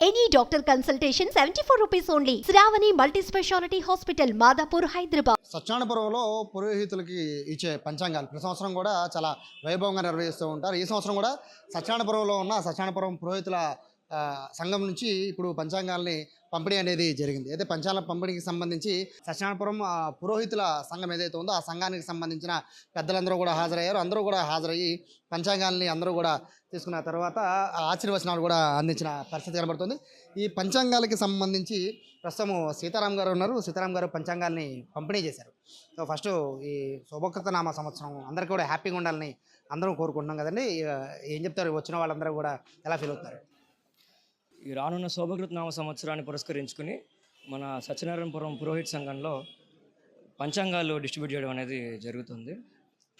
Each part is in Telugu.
Any doctor consultation 74 rupees only. Sravani Multi-Speciality Hospital, Madhapur, Hyderabad. సత్యనారాయణపురంలో పురోహితులకి ఇచ్చే పంచాంగాలు ప్రతి సంవత్సరం కూడా చాలా వైభవంగా నిర్వహిస్తూ ఉంటారు. ఈ సంవత్సరం కూడా సత్యనారాయణపురంలో ఉన్న సత్యనారాయణపురం పురోహితుల సంఘం నుంచి ఇప్పుడు పంచాంగాల్ని పంపిణీ అనేది జరిగింది. అయితే పంచాంగ పంపిణీకి సంబంధించి సత్యనారాయణపురం పురోహితుల సంఘం ఏదైతే ఉందో ఆ సంఘానికి సంబంధించిన పెద్దలందరూ కూడా హాజరయ్యారు. అందరూ కూడా హాజరయ్యి పంచాంగాల్ని అందరూ కూడా తీసుకున్న తర్వాత ఆశీర్వచనాలు కూడా అందించిన పరిస్థితి కనబడుతుంది. ఈ పంచాంగాలకి సంబంధించి ప్రస్తుతం సీతారాం గారు ఉన్నారు. సీతారాం గారు పంచాంగాల్ని పంపిణీ చేశారు. సో ఫస్ట్ ఈ శుభకృత నామ సంవత్సరం అందరికీ కూడా హ్యాపీగా ఉండాలని అందరం కోరుకుంటున్నాం కదండి. ఏం చెప్తారు వచ్చిన వాళ్ళందరూ కూడా ఎలా ఫీల్ అవుతారు? ఈ రానున్న శోభకృత నామ సంవత్సరాన్ని పురస్కరించుకుని మన సత్యనారాయణపురం పురోహిత సంఘంలో పంచాంగాలు డిస్ట్రిబ్యూట్ చేయడం అనేది జరుగుతుంది.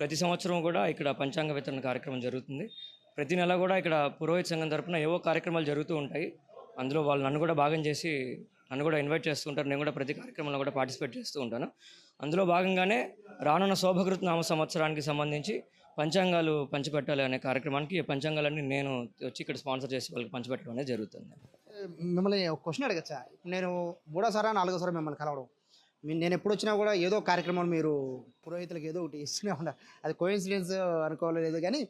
ప్రతి సంవత్సరం కూడా ఇక్కడ పంచాంగ వితరణ కార్యక్రమం జరుగుతుంది. ప్రతి నెల కూడా ఇక్కడ పురోహిత సంఘం తరపున ఏవో కార్యక్రమాలు జరుగుతూ ఉంటాయి. అందులో వాళ్ళు నన్ను కూడా భాగం చేసి నన్ను కూడా ఇన్వైట్ చేస్తూ ఉంటారు. నేను కూడా ప్రతి కార్యక్రమంలో కూడా పార్టిసిపేట్ చేస్తూ ఉంటాను. అందులో భాగంగానే రానున్న శోభకృత నామ సంవత్సరానికి సంబంధించి పంచాంగాలు పంచిపెట్టాలి అనే కార్యక్రమానికి ఈ పంచాంగాలన్నీ నేను వచ్చి ఇక్కడ స్పాన్సర్ చేసి వాళ్ళకి పంచిపెట్టడం అనేది జరుగుతుంది. మిమ్మల్ని ఒక క్వశ్చన్ అడగచ్చా? నేను మూడోసారా నాలుగోసారి మిమ్మల్ని కలవడం, నేను ఎప్పుడు వచ్చినా కూడా ఏదో కార్యక్రమాలు మీరు పురోహితులకు ఏదో ఒకటి ఇస్తూనే ఉన్నారు. అది కోయిన్సిడెన్స్ అనుకోలేదు కానీ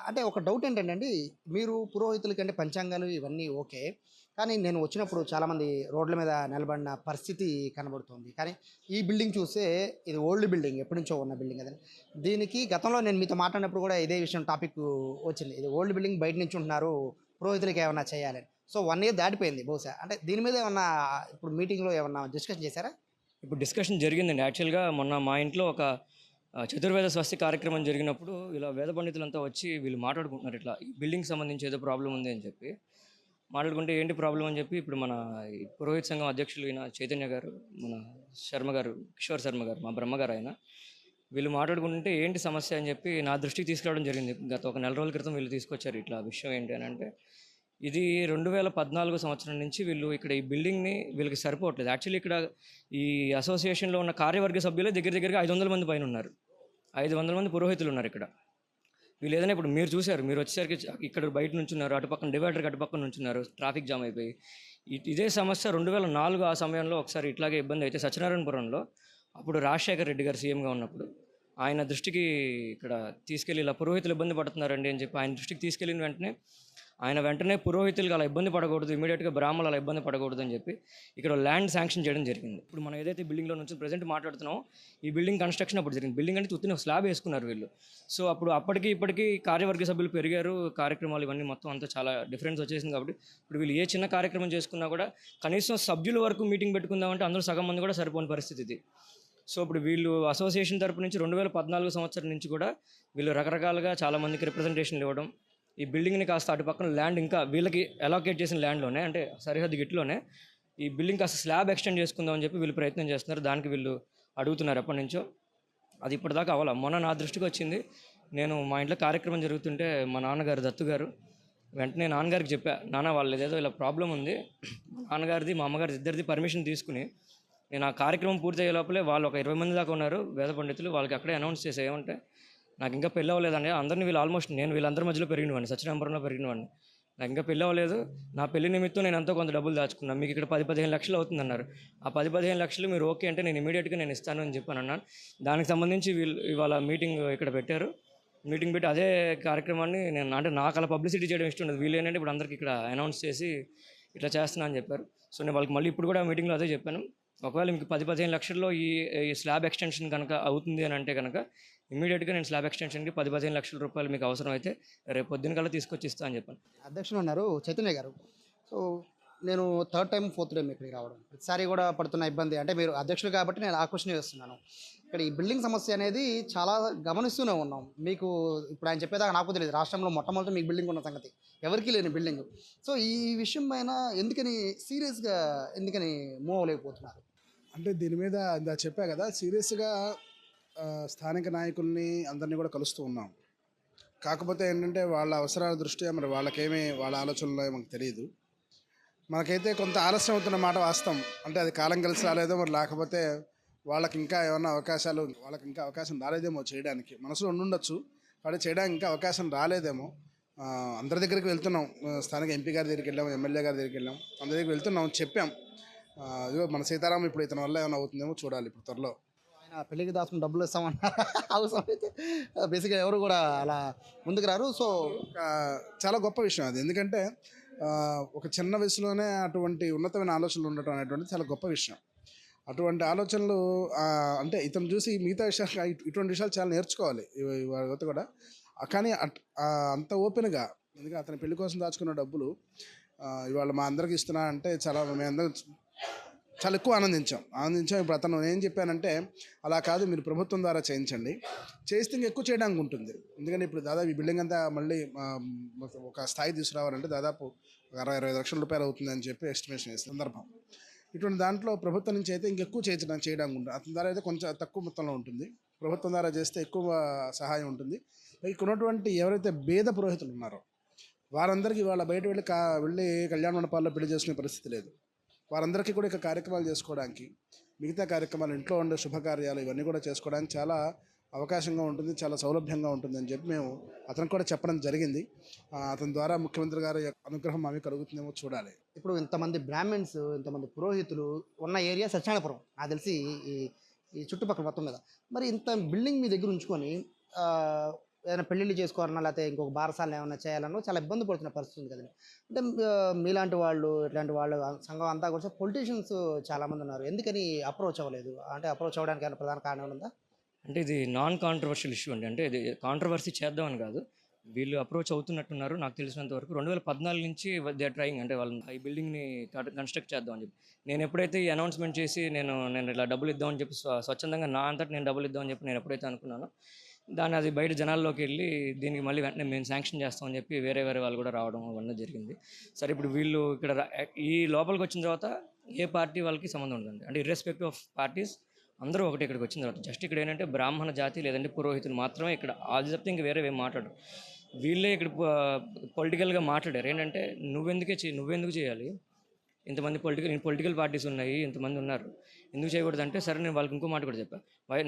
అంటే ఒక డౌట్ ఏంటంటే మీరు పురోహితులకి అంటే పంచాంగాలు ఇవన్నీ ఓకే, కానీ నేను వచ్చినప్పుడు చాలామంది రోడ్ల మీద నిలబడిన పరిస్థితి కనబడుతుంది. కానీ ఈ బిల్డింగ్ చూస్తే ఇది ఓల్డ్ బిల్డింగ్, ఎప్పటి నుంచో ఉన్న బిల్డింగ్. అదే దీనికి గతంలో నేను మీతో మాట్లాడినప్పుడు కూడా ఇదే విషయం టాపిక్ వచ్చింది. ఇది ఓల్డ్ బిల్డింగ్, బయట నుంచి ఉంటున్నారు, పురోహితులకి ఏమన్నా చేయాలని. సో 1 year దాటిపోయింది బహుశా. అంటే దీని మీద ఏమన్నా ఇప్పుడు మీటింగ్లో ఏమన్నా డిస్కషన్ చేశారా? ఇప్పుడు డిస్కషన్ జరిగిందండి. యాక్చువల్గా మొన్న మా ఇంట్లో ఒక చతుర్వేద స్వస్తి కార్యక్రమం జరిగినప్పుడు ఇలా వేద పండితులంతా వచ్చి వీళ్ళు మాట్లాడుకుంటున్నారు, ఇట్లా ఈ బిల్డింగ్కి సంబంధించి ఏదో ప్రాబ్లం ఉంది అని చెప్పి మాట్లాడుకుంటే ఏంటి ప్రాబ్లం అని చెప్పి ఇప్పుడు మన పురోహిత సంఘం అధ్యక్షులు అయిన చైతన్య గారు, మన శర్మ గారు, కిషోర్ శర్మ గారు, మా బ్రహ్మగారు ఆయన, వీళ్ళు మాట్లాడుకుంటుంటే ఏంటి సమస్య అని చెప్పి నా దృష్టికి తీసుకురావడం జరిగింది. గత ఒక 4 రోజుల క్రితం వీళ్ళు తీసుకొచ్చారు. ఇట్లా విషయం ఏంటి అని అంటే, ఇది 2014 సంవత్సరం నుంచి వీళ్ళు ఇక్కడ ఈ బిల్డింగ్ని వీళ్ళకి సరిపోవట్లేదు. యాక్చువల్లీ ఇక్కడ ఈ అసోసియేషన్లో ఉన్న కార్యవర్గ సభ్యులు దగ్గరగా 500 మంది పైన ఉన్నారు. 500 మంది పురోహితులు ఉన్నారు ఇక్కడ. వీళ్ళు ఏదైనా ఇప్పుడు మీరు చూశారు, మీరు వచ్చేసరికి ఇక్కడ బయట నుంచి ఉన్నారు, అటుపక్కన డివైడర్కి అటుపక్కన నుంచి ఉన్నారు, ట్రాఫిక్ జామ్ అయిపోయి. ఇదే సమస్య 2004 ఆ సమయంలో ఒకసారి ఇట్లాగే ఇబ్బంది అయితే సత్యనారాయణపురంలో అప్పుడు రాజశేఖర్ రెడ్డి గారు సీఎంగా ఉన్నప్పుడు ఆయన దృష్టికి ఇక్కడ తీసుకెళ్ళి ఇలా పురోహితులు ఇబ్బంది పడుతున్నారండి అని చెప్పి ఆయన దృష్టికి తీసుకెళ్ళిన వెంటనే పురోహితులకు అలా ఇబ్బంది పడకూడదు, ఇమీడియట్గా బ్రాహ్మణులు అలా ఇబ్బంది పడకూడదు అని చెప్పి ఇక్కడ ల్యాండ్ శాంక్షన్ చేయడం జరిగింది. ఇప్పుడు మనం ఏదైతే బిల్డింగ్లో నుంచి ప్రజెంట్ మాట్లాడుతున్నామో ఈ బిల్డింగ్ కన్స్ట్రక్షన్ అప్పుడు జరిగింది. బిల్డింగ్ అంటే తుత్తిన స్లాబ్ వేసుకున్నారు వీళ్ళు. సో అప్పుడు అప్పటికి ఇప్పటికీ కార్యవర్గ సభ్యులు పెరిగారు, కార్యక్రమాలు ఇవన్నీ మొత్తం అంతా చాలా డిఫరెన్స్ వచ్చేసింది. కాబట్టి ఇప్పుడు వీళ్ళు ఏ చిన్న కార్యక్రమం చేసుకున్నా కూడా కనీసం సభ్యుల వరకు మీటింగ్ పెట్టుకుందామంటే అందరూ సగం మంది కూడా సరిపోని పరిస్థితి ఇది. సో ఇప్పుడు వీళ్ళు అసోసియేషన్ తరపు నుంచి 2014 సంవత్సరం నుంచి కూడా వీళ్ళు రకరకాలుగా చాలామందికి రిప్రజెంటేషన్లు ఇవ్వడం, ఈ బిల్డింగ్ని కాస్త అటు పక్కన ల్యాండ్ ఇంకా వీళ్ళకి అలోకేట్ చేసిన ల్యాండ్లోనే అంటే సరిహద్దు గిట్లోనే ఈ బిల్డింగ్ కాస్త స్లాబ్ ఎక్స్టెండ్ చేసుకుందామని చెప్పి వీళ్ళు ప్రయత్నం చేస్తున్నారు. దానికి వీళ్ళు అడుగుతున్నారు ఎప్పటి నుంచో. అది ఇప్పటిదాకా అవ్వాలి. మొన్న నా దృష్టికి వచ్చింది. నేను మా ఇంట్లో కార్యక్రమం జరుగుతుంటే మా నాన్నగారు దత్తు గారు వెంటనే నాన్నగారికి చెప్పా, నాన్న వాళ్ళు ఏదో ఇలా ప్రాబ్లం ఉంది, నాన్నగారిది మా అమ్మగారిది ఇద్దరిది పర్మిషన్ తీసుకుని నేను ఆ కార్యక్రమం పూర్తి అయ్యే లోపలే వాళ్ళు ఒక 20 మంది దాకా ఉన్నారు వేద పండితులు, వాళ్ళకి అక్కడే అనౌన్స్ చేసే ఏమంటే నాకు ఇంకా పెళ్ళి అవ్వలేదండి. అందరినీ వీళ్ళు ఆల్మోస్ట్ నేను వీళ్ళందరి మధ్యలో పెరిగినవాడిని, సత్యనారాయణపురంలో పెరిగినవాడిని. నాకు ఇంకా పెళ్ళి అవ్వలేదు, నా పెళ్లి నిమిత్తం నేను ఎంతో కొంత డబ్బులు దాచుకున్నాను, మీకు ఇక్కడ 10-15 లక్షలు అవుతుందన్నారు. ఆ 10-15 లక్షలు మీరు ఓకే అంటే నేను ఇమీడియట్గా నేను ఇస్తాను అని చెప్పాను అన్నాను. దానికి సంబంధించి వీళ్ళు ఇవాళ మీటింగ్ ఇక్కడ పెట్టారు. మీటింగ్ పెట్టి అదే కార్యక్రమాన్ని నేను అంటే నాకు అలా పబ్లిసిటీ చేయడం ఇష్టం ఉండదు. వీళ్ళు ఏంటంటే ఇప్పుడు అందరికీ ఇక్కడ అనౌన్స్ చేసి ఇట్లా చేస్తున్నా అని చెప్పారు. సో నేను వాళ్ళకి మళ్ళీ ఇప్పుడు కూడా మీటింగ్లో అదే చెప్పాను, ఒకవేళ మీకు 10-15 లక్షల్లో ఈ స్లాబ్ ఎక్స్టెన్షన్ కనుక అవుతుంది అని అంటే కనుక ఇమీడియట్గా నేను స్లాబ్ ఎక్స్టెన్షన్కి 10-15 లక్షల రూపాయలు మీకు అవసరం అయితే రేపు పొద్దున్న కల్లా తీసుకొచ్చి ఇస్తా అని చెప్పాను. అధ్యక్షులు ఉన్నారు చైతన్య గారు. సో నేను 3rd time 4th time ఇక్కడికి రావడం, ప్రతిసారి కూడా పడుతున్న ఇబ్బంది అంటే మీరు అధ్యక్షులు కాబట్టి నేను ఆ క్వశ్చన్ చేస్తున్నాను. ఇక్కడ ఈ బిల్డింగ్ సమస్య అనేది చాలా గమనిస్తూనే ఉన్నాం. మీకు ఇప్పుడు ఆయన చెప్పేదాకా నాకు తెలియదు, రాష్ట్రంలో మొట్టమొదటి మీకు బిల్డింగ్ ఉన్న సంగతి ఎవరికీ లేని బిల్డింగ్. సో ఈ విషయం పైన ఎందుకని సీరియస్గా మూవ్ అవ్వలేకపోతున్నారు? అంటే దీని మీద ఇందా చెప్పా కదా, సీరియస్గా స్థానిక నాయకుల్ని అందరినీ కూడా కలుస్తూ ఉన్నాం. కాకపోతే ఏంటంటే వాళ్ళ అవసరాల దృష్ట్యా మరి వాళ్ళ ఆలోచనలో మాకు తెలియదు. మనకైతే కొంత ఆలస్యం అవుతున్న మాట వాస్తవం. అంటే అది కాలం కలిసి రాలేదో మరి, లేకపోతే వాళ్ళకి ఇంకా ఏమన్నా అవకాశం రాలేదేమో చేయడానికి. మనసులో ఉండుండొచ్చు, వాడు చేయడానికి ఇంకా అవకాశం రాలేదేమో. అందరి దగ్గరికి వెళ్తున్నాం. స్థానిక ఎంపీ గారి దగ్గరికి వెళ్ళాం, ఎమ్మెల్యే గారి దగ్గరికి వెళ్ళాం, అందరి దగ్గరికి వెళ్తున్నాం, చెప్పాం. ఇదిగో మన సీతారాం ఇప్పుడు ఇతని వల్ల ఏమైనా అవుతుందేమో చూడాలి ఇప్పుడు త్వరలో. ఆయన పెళ్ళికి దాచుకుని డబ్బులు ఇస్తామన్నారు. అవసరం అయితే బేసిక్గా ఎవరు కూడా అలా ముందుకు రారు. సో ఆ, చాలా గొప్ప విషయం అది. ఎందుకంటే ఒక చిన్న వయసులోనే అటువంటి ఉన్నతమైన ఆలోచనలు ఉండటం అనేటువంటి చాలా గొప్ప విషయం. అటువంటి ఆలోచనలు అంటే ఇతను చూసి మిగతా విషయాలు ఇటువంటి విషయాలు చాలా నేర్చుకోవాలి యువత కూడా. కానీ అంత ఓపెన్గా, ఎందుకంటే అతని పెళ్లి కోసం దాచుకున్న డబ్బులు ఇవాళ మా అందరికి ఇస్తున్నా అంటే మేమందరం చాలా ఎక్కువ ఆనందించాం. ఇప్పుడు అతను ఏం చెప్పానంటే, అలా కాదు, మీరు ప్రభుత్వం ద్వారా చేయించండి, చేస్తే ఇంకా ఎక్కువ చేయడానికి ఉంటుంది. ఎందుకంటే ఇప్పుడు దాదాపు ఈ బిల్డింగ్ అంతా మళ్ళీ ఒక స్థాయి తీసుకురావాలంటే దాదాపు 60-20 లక్షల రూపాయలు అవుతుందని చెప్పి ఎస్టిమేషన్ వేసిన సందర్భం. ఇటువంటి దాంట్లో ప్రభుత్వం నుంచి అయితే ఇంకెక్కువ చేయడానికి ఉంటుంది. అతని ద్వారా అయితే కొంచెం తక్కువ మొత్తంలో ఉంటుంది, ప్రభుత్వం ద్వారా చేస్తే ఎక్కువ సహాయం ఉంటుంది. ఇక్కడ ఉన్నటువంటి ఎవరైతే పేద పురోహితులు ఉన్నారో వారందరికీ వాళ్ళ బయట వెళ్ళి కళ్యాణ మండపాల్లో పెళ్లి చేసుకునే పరిస్థితి లేదు. వారందరికీ కూడా ఇక కార్యక్రమాలు చేసుకోవడానికి, మిగతా కార్యక్రమాలు, ఇంట్లో ఉండే శుభకార్యాలు ఇవన్నీ కూడా చేసుకోవడానికి చాలా అవకాశంగా ఉంటుంది, చాలా సౌలభ్యంగా ఉంటుంది అని చెప్పి మేము అతనికి కూడా చెప్పడం జరిగింది. అతని ద్వారా ముఖ్యమంత్రి గారి అనుగ్రహం మాకు కలుగుతుందేమో చూడాలి. ఇప్పుడు ఇంతమంది బ్రాహ్మణ్స్, ఇంతమంది పురోహితులు ఉన్న ఏరియా సత్యనారాయణపురం, నాకు తెలిసి ఈ చుట్టుపక్కల మొత్తం మీద. మరి ఇంత బిల్డింగ్ మీ దగ్గర ఉంచుకొని ఏదైనా పెళ్ళిళ్ళు చేసుకోవాలన్నా లేకపోతే ఇంకొక బారసాలను ఏమైనా చేయాలన్నా చాలా ఇబ్బంది పడుతున్న పరిస్థితి ఉంది కదండి. అంటే మీలాంటి వాళ్ళు, ఇట్లాంటి వాళ్ళు సంఘం అంతా కూడా పొలిటీషియన్స్ చాలామంది ఉన్నారు. ఎందుకని అప్రోచ్ అవ్వలేదు? అంటే అప్రోచ్ అవ్వడానికి ఏమైనా ప్రధాన కారణం ఉందా? అంటే ఇది నాన్ కాంట్రవర్షియల్ ఇష్యూ అండి. అంటే ఇది కాంట్రవర్సీ చేద్దామని కాదు, వీళ్ళు అప్రోచ్ అవుతున్నట్టున్నారు. నాకు తెలిసినంత వరకు 2014 నుంచి దే ఆర్ ట్రయింగ్, అంటే వాళ్ళు ఈ బిల్డింగ్ని కన్స్ట్రక్ట్ చేద్దామని చెప్పి. నేను ఎప్పుడైతే ఈ అనౌన్స్మెంట్ చేసి నేను ఇలా డబ్బులు ఇద్దామని చెప్పి స్వచ్ఛందంగా నా అంతటి నేను డబ్బులు ఇద్దామని చెప్పి నేను ఎప్పుడైతే అనుకున్నానో, దాన్ని అది బయట జనాల్లోకి వెళ్ళి దీనికి మళ్ళీ వెంటనే మేము శాంక్షన్ చేస్తామని చెప్పి వేరే వాళ్ళు కూడా రావడం అవన్నీ జరిగింది. సరే, ఇప్పుడు వీళ్ళు ఇక్కడ ఈ లోపలికి వచ్చిన తర్వాత ఏ పార్టీ వాళ్ళకి సంబంధం ఉండదండి. అంటే ఇర్రెస్పెక్టివ్ ఆఫ్ పార్టీస్ అందరూ ఒకటి ఇక్కడికి వచ్చిన తర్వాత జస్ట్ ఇక్కడ ఏంటంటే బ్రాహ్మణ జాతి లేదంటే పురోహితులు మాత్రమే ఇక్కడ. అది చెప్తే ఇంక వేరే ఏం మాట్లాడరు. వీళ్ళే ఇక్కడ పొలిటికల్గా మాట్లాడారు. ఏంటంటే నువ్వెందుకు చేయాలి, ఇంతమంది పొలిటికల్ పార్టీస్ ఉన్నాయి, ఇంతమంది ఉన్నారు, ఎందుకు చేయకూడదు అంటే, సరే నేను వాళ్ళకి ఇంకో మాట కూడా చెప్పాను.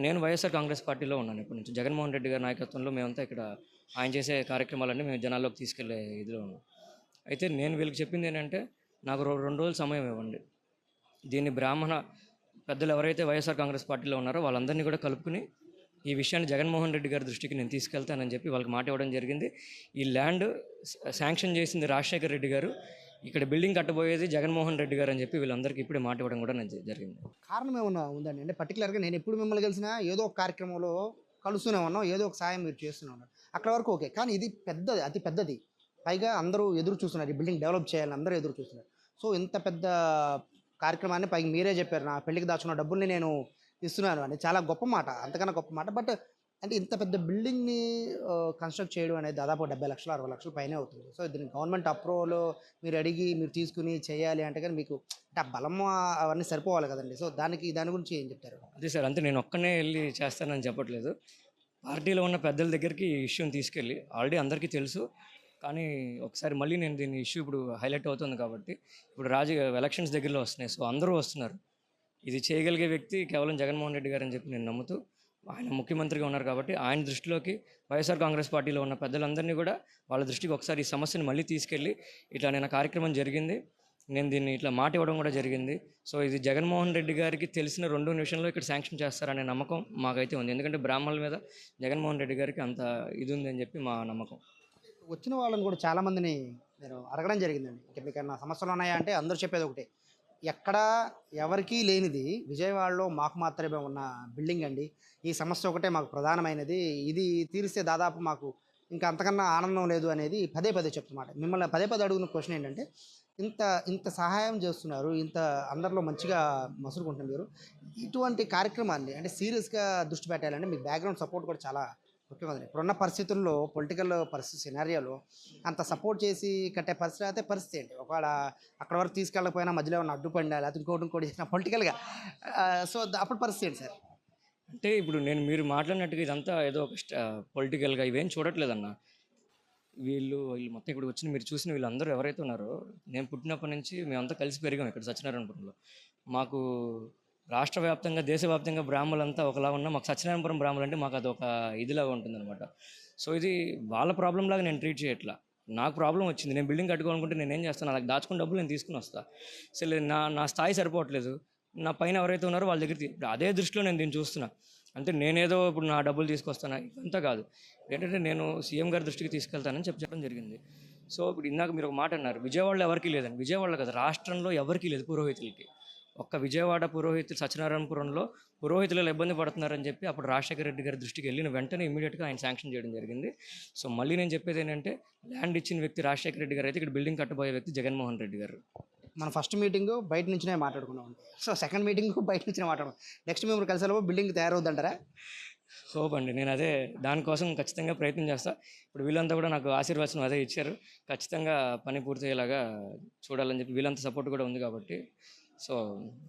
నేను వైఎస్ఆర్ కాంగ్రెస్ పార్టీలో ఉన్నాను ఇప్పటి నుంచి. జగన్మోహన్ రెడ్డి గారి నాయకత్వంలో మేమంతా ఇక్కడ ఆయన చేసే కార్యక్రమాలన్నీ మేము జనాల్లోకి తీసుకెళ్లే ఇదిలో ఉన్నాం. అయితే నేను వీళ్ళకి చెప్పింది ఏంటంటే, నాకు 2 రోజులు సమయం ఇవ్వండి, దీన్ని బ్రాహ్మణ పెద్దలు ఎవరైతే వైఎస్ఆర్ కాంగ్రెస్ పార్టీలో ఉన్నారో వాళ్ళందరినీ కూడా కలుపుకుని ఈ విషయాన్ని జగన్మోహన్ రెడ్డి గారి దృష్టికి నేను తీసుకెళ్తానని చెప్పి వాళ్ళకి మాట ఇవ్వడం జరిగింది. ఈ ల్యాండ్ శాంక్షన్ చేసింది రాజశేఖర్ రెడ్డి గారు, ఇక్కడ బిల్డింగ్ కట్టబోయేది జగన్మోహన్ రెడ్డి గారు అని చెప్పి వీళ్ళందరికీ ఇప్పుడే మాట ఇవ్వడం కూడా జరిగింది. కారణం ఏమన్నా ఉందండి? అంటే పర్టికులర్గా నేను ఎప్పుడు మిమ్మల్ని కలిసినా ఏదో ఒక కార్యక్రమంలో కలుస్తూనే ఉన్నాం, ఏదో ఒక సాయం మీరు చేస్తూనే ఉన్నారు, అక్కడ వరకు ఓకే. కానీ ఇది పెద్దది, అతి పెద్దది, పైగా అందరూ ఎదురు చూస్తున్నారు, ఈ బిల్డింగ్ డెవలప్ చేయాలని అందరూ ఎదురు చూస్తున్నారు. సో ఇంత పెద్ద కార్యక్రమాన్ని పైగా మీరే చెప్పారు, నా పెళ్లికి దాచుకున్న డబ్బుల్ని నేను ఇస్తున్నాను అని. చాలా గొప్ప మాట, అంతకన్నా గొప్ప మాట. బట్ అంటే ఇంత పెద్ద బిల్డింగ్ని కన్స్ట్రక్ట్ చేయడం అనేది దాదాపు 70 లక్షలు 60 లక్షల పైనే అవుతుంది. సో దీన్ని గవర్నమెంట్ అప్రూవల్ మీరు అడిగి మీరు తీసుకుని చేయాలి అంటే కానీ మీకు అంటే ఆ బలం అవన్నీ సరిపోవాలి కదండి. సో దాని గురించి ఏం చెప్తారు? అదే సార్, అంతే, నేను ఒక్కనే వెళ్ళి చేస్తానని చెప్పట్లేదు. పార్టీలో ఉన్న పెద్దల దగ్గరికి ఈ ఇష్యూని తీసుకెళ్ళి ఆల్రెడీ అందరికీ తెలుసు, కానీ ఒకసారి మళ్ళీ నేను దీన్ని ఇష్యూ ఇప్పుడు హైలైట్ అవుతుంది కాబట్టి, ఇప్పుడు ఎలక్షన్స్ దగ్గరలో వస్తున్నాయి, సో అందరూ వస్తున్నారు. ఇది చేయగలిగే వ్యక్తి కేవలం జగన్మోహన్ రెడ్డి గారు అని చెప్పి నేను నమ్ముతూ, ఆయన ముఖ్యమంత్రిగా ఉన్నారు కాబట్టి ఆయన దృష్టిలోకి వైఎస్ఆర్ కాంగ్రెస్ పార్టీలో ఉన్న పెద్దలందరినీ కూడా వాళ్ళ దృష్టికి ఒకసారి ఈ సమస్యను మళ్ళీ తీసుకెళ్ళి, ఇట్లా నేను కార్యక్రమం జరిగింది, నేను దీన్ని ఇట్లా మాట ఇవ్వడం కూడా జరిగింది, సో ఇది జగన్మోహన్ రెడ్డి గారికి తెలిసిన 2 నిమిషంలో ఇక్కడ శాంక్షన్ చేస్తారనే నమ్మకం మాకైతే ఉంది. ఎందుకంటే బ్రాహ్మణుల మీద జగన్మోహన్ రెడ్డి గారికి అంత ఇది ఉందని చెప్పి మా నమ్మకం. వచ్చిన వాళ్ళని కూడా చాలామందిని నేను అడగడం జరిగిందండి, ఇంకా మీకన్నా సమస్యలు ఉన్నాయా అంటే అందరూ చెప్పేది ఒకటే, ఎక్కడ ఎవరికీ లేనిది విజయవాడలో మాకు మాత్రమే ఉన్న బిల్డింగ్ అండి, ఈ సమస్య ఒకటే మాకు ప్రధానమైనది, ఇది తీరిస్తే దాదాపు మాకు ఇంకా అంతకన్నా ఆనందం లేదు అనేది పదే చెప్తున్నమాట. మిమ్మల్ని పదే అడుగుతున్న క్వశ్చన్ ఏంటంటే, ఇంత సహాయం చేస్తున్నారు, ఇంత అందరిలో మంచిగా మసులుకుంటున్నారు మీరు, ఇటువంటి కార్యక్రమాన్ని అంటే సీరియస్గా దృష్టి పెట్టాలంటే మీకు బ్యాక్గ్రౌండ్ సపోర్ట్ కూడా చాలా ముఖ్యమంది. ఇప్పుడున్న పరిస్థితుల్లో పొలిటికల్ పరిస్థితి సినారియోలో అంత సపోర్ట్ చేసి కట్టే పరిస్థితి ఏంటి? ఒకవేళ అక్కడ వరకు తీసుకెళ్ళకపోయినా మధ్యలో ఉన్న అడ్డుపడినా లేకపోతే ఇంకోటి చేసిన పొలిటికల్గా, సో అప్పుడు పరిస్థితి ఏంటి సార్? అంటే ఇప్పుడు మీరు మాట్లాడినట్టుగా ఇదంతా ఏదో ఒక పొలిటికల్గా ఇవేం చూడట్లేదన్న. వీళ్ళు మొత్తం ఇక్కడ వచ్చిన మీరు చూసిన వీళ్ళందరూ ఎవరైతే ఉన్నారో, నేను పుట్టినప్పటి నుంచి మేమంతా కలిసి పెరిగాం ఇక్కడ సత్యనారాయణపురంలో. మాకు రాష్ట్ర వ్యాప్తంగా దేశవ్యాప్తంగా బ్రాహ్మణులంతా ఒకలా ఉన్నా, మాకు సత్యనారాయణపురం బ్రాహ్మణులు అంటే మాకు అదొక ఇదిలాగా ఉంటుందన్నమాట. సో ఇది వాళ్ళ ప్రాబ్లం లాగా నేను ట్రీట్ చేయట్లా. నాకు ప్రాబ్లం వచ్చింది, నేను బిల్డింగ్ కట్టుకోవాలనుకుంటే నేనేం చేస్తాను, అలాగ దాచుకున్న డబ్బులు నేను తీసుకుని వస్తాను. అసలు నా స్థాయి సరిపోవట్లేదు, నా పైన ఎవరైతే ఉన్నారో వాళ్ళ దగ్గర ఇప్పుడు అదే దృష్టిలో నేను దీన్ని చూస్తున్నా. అంటే నేనేదో ఇప్పుడు నా డబ్బులు తీసుకొస్తాను ఇదంతా కాదు. ఏంటంటే నేను సీఎం గారి దృష్టికి తీసుకెళ్తానని చెప్పడం జరిగింది. సో ఇప్పుడు ఇందాక మీరు ఒక మాట అన్నారు, విజయవాడలో ఎవరికీ లేదని. విజయవాడలో కదా, రాష్ట్రంలో ఎవరికీ లేదు పురోహితులకి. ఒక్క విజయవాడ పురోహితులు సత్యనారాయణపురంలో పురోహితులు ఇబ్బంది పడుతున్నారని చెప్పి అప్పుడు రాజశేఖర రెడ్డి గారి దృష్టికి వెళ్ళిన వెంటనే ఇమీడియట్గా ఆయన శాంక్షన్ చేయడం జరిగింది. సో మళ్ళీ నేను చెప్పేది ఏంటంటే, ల్యాండ్ ఇచ్చిన వ్యక్తి రాజశేఖర రెడ్డి గారు అయితే ఇక్కడ బిల్డింగ్ కట్టబోయే వ్యక్తి జగన్మోహన్ రెడ్డి గారు. మన ఫస్ట్ మీటింగ్ బయట నుంచినే మాట్లాడుకున్నాం. సో సెకండ్ మీటింగ్ బయట నుంచినే మాట్లాడుకున్నాం. నెక్స్ట్ మేము కలిసేలోపు బిల్డింగ్ తయారవుద్దంటారా? హోప్ అండి, నేను అదే దానికోసం ఖచ్చితంగా ప్రయత్నం చేస్తాను. ఇప్పుడు వీళ్ళంతా కూడా నాకు ఆశీర్వచనం అదే ఇచ్చారు, ఖచ్చితంగా పని పూర్తయ్యేలాగా చూడాలని చెప్పి వీళ్ళంతా సపోర్ట్ కూడా ఉంది కాబట్టి సో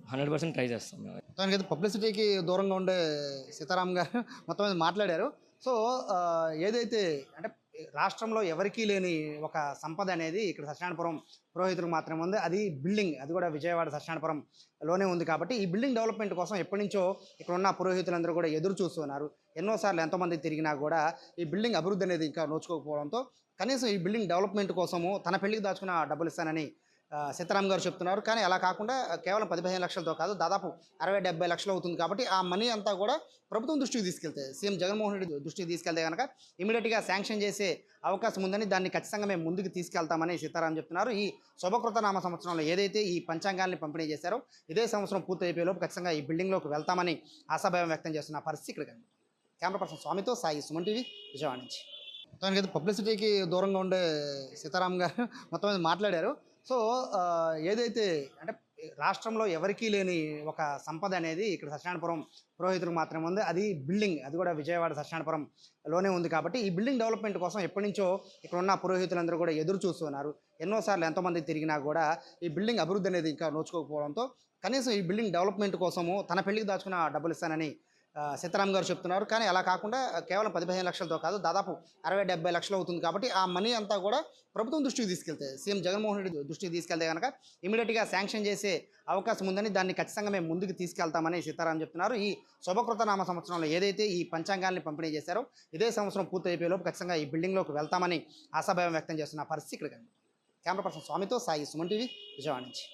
100% ట్రై చేస్తాం. దానికైతే పబ్లిసిటీకి దూరంగా ఉండే సీతారాం గారు మొత్తం మీద మాట్లాడారు. సో ఏదైతే అంటే రాష్ట్రంలో ఎవరికీ లేని ఒక సంపద అనేది ఇక్కడ సత్యనారాయణపురం పురోహితులకు మాత్రమే ఉంది. అది బిల్డింగ్, అది కూడా విజయవాడ సత్యనారాయణపురంలోనే ఉంది. కాబట్టి ఈ బిల్డింగ్ డెవలప్మెంట్ కోసం ఎప్పటి నుంచో ఇక్కడ ఉన్న పురోహితులందరూ కూడా ఎదురు చూస్తున్నారు. ఎన్నోసార్లు ఎంతోమంది తిరిగినా కూడా ఈ బిల్డింగ్ అభివృద్ధి అనేది ఇంకా నోచుకోకపోవడంతో కనీసం ఈ బిల్డింగ్ డెవలప్మెంట్ కోసము తన పెళ్లికి దాచుకున్న డబ్బులు ఇస్తానని సీతారాం గారు చెప్తున్నారు. కానీ అలా కాకుండా కేవలం 15 లక్షలతో కాదు, దాదాపు 60-70 లక్షలు అవుతుంది. కాబట్టి ఆ మనీ అంతా కూడా ప్రభుత్వం దృష్టికి తీసుకెళ్తే, సీఎం జగన్మోహన్ రెడ్డి దృష్టికి తీసుకెళ్తే కనుక ఇమీడియట్గా శాంక్షన్ చేసే అవకాశం ఉందని, దాన్ని ఖచ్చితంగా మేము ముందుకు తీసుకెళ్తామని సీతారాం చెప్తున్నారు. ఈ శుభకృత నామ సంవత్సరంలో ఏదైతే ఈ పంచాంగాల్ని పంపిణీ చేశారో ఇదే సంవత్సరం పూర్తి అయిపోయేలోపు ఖచ్చితంగా ఈ బిల్డింగ్లోకి వెళ్తామని ఆశాభావం వ్యక్తం చేస్తున్న పరిస్థితి ఇక్కడ కనిపిస్తుంది. కెమెరా పర్సన్ స్వామితో సాయి, సుమన్ టీవీ, విజయవాడ నుంచి. దానికైతే పబ్లిసిటీకి దూరంగా ఉండే సీతారాం గారు మొత్తం మీద మాట్లాడారు. సో ఏదైతే అంటే రాష్ట్రంలో ఎవరికీ లేని ఒక సంపద అనేది ఇక్కడ సత్యనారాయణపురం పురోహితులకు మాత్రమే ఉంది. అది బిల్డింగ్, అది కూడా విజయవాడ సత్యనారాయణపురంలోనే ఉంది. కాబట్టి ఈ బిల్డింగ్ డెవలప్మెంట్ కోసం ఎప్పటి నుంచో ఇక్కడ ఉన్న పురోహితులందరూ కూడా ఎదురు చూస్తున్నారు. ఎన్నోసార్లు ఎంతోమంది తిరిగినా కూడా ఈ బిల్డింగ్ అభివృద్ధి అనేది ఇంకా నోచుకోకపోవడంతో కనీసం ఈ బిల్డింగ్ డెవలప్మెంట్ కోసము తన పెళ్లికి దాచుకున్న డబ్బులు ఇస్తానని సీతారాం గారు చెప్తున్నారు. కానీ అలా కాకుండా కేవలం 15 లక్షలతో కాదు, దాదాపు 60-70 లక్షలు అవుతుంది. కాబట్టి ఆ మనీ అంతా కూడా ప్రభుత్వం దృష్టికి తీసుకెళ్తే, సీఎం జగన్మోహన్ రెడ్డి దృష్టికి తీసుకెళ్తే కనుక ఇమీడియట్గా శాంక్షన్ చేసే అవకాశం ఉందని, దాన్ని ఖచ్చితంగా మేము ముందుకు తీసుకెళ్తామని సీతారాం చెప్తున్నారు. ఈ శుభకృత నామ సంవత్సరంలో ఏదైతే ఈ పంచాంగాల్ని పంపిణీ చేశారో ఇదే సంవత్సరం పూర్తి అయిపోయేలోపు ఖచ్చితంగా ఈ బిల్డింగ్లోకి వెళ్తామని ఆశాభావం వ్యక్తం చేస్తున్న పరిస్థితి ఇక్కడ కనిపిస్తుంది. కెమెరా పర్సన్ స్వామితో సాయి, సుమన్ టీవీ, విజయవాడ నుంచి.